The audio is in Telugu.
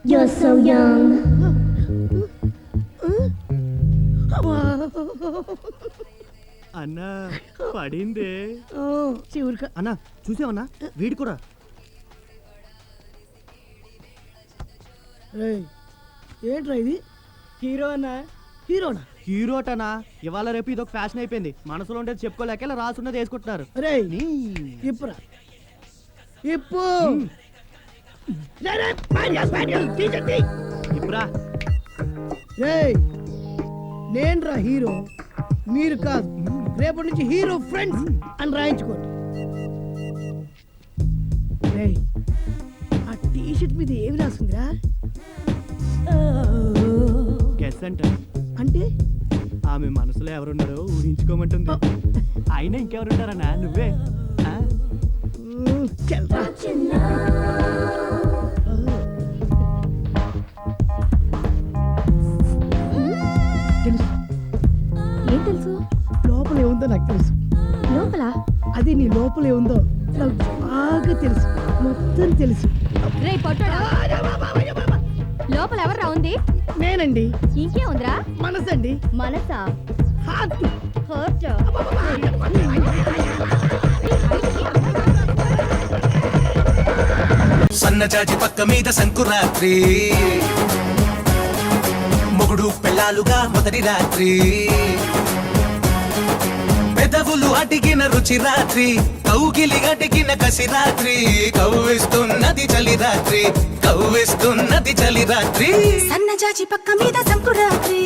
You're so young. అన్నా పడిందే. చివరిక అన్నా చూసావన్నా వీడి కూడా. ఏంట్రా ఇది? హీరో అన్నా. హీరోనా? హీరోటనా ఇవాళ రేపు ఇదొక ఫ్యాషన్ అయిపోయింది. మనసులో ఉండేది చెప్పుకోలేక ఇలా రాసున్నది వేసుకుంటున్నారు. అరే ఇప్పురా ఇప్పు ఇప్పురా నేనురా హీరో, మీరు కాదు. రేపటి నుంచి హీరో ఫ్రెండ్స్ అని రాయించుకోండి. ఆ టీషర్ట్ మీద ఏమి రాస్తుందిరా? గెస్ అంటే ఆమె మనసులో ఎవరున్నారో ఊహించుకోమంటుంది. అయినా ఇంకెవరుంటారన్నా నువ్వే. చల్రా. తెలుసు. ఏం తెలుసు? లోపల ఏముందో నాకు తెలుసు. లోపల అది నీ లోపల ఏముందో నాకు బాగా తెలుసు. మొత్తం తెలుసు. రే పొట్టోడా, లోపల ఎవర్రా ఉంది? నేనండి. ఇంకే ఉందిరా? మనసండి. మనసా? హార్ట్. హర్ట్. సన్నజాజి పక్క మీద సంకురాత్రి, మొగుడు పెళ్ళాలుగా మొదటి రాత్రి, పెదవులు అడిగిన రుచి రాత్రి, కౌగిలి అడిగిన కసి రాత్రి, కవ్విస్తున్నది చలి రాత్రి, కవ్విస్తున్నది చలి రాత్రి. సన్నజాజి పక్క మీద సంకురాత్రి,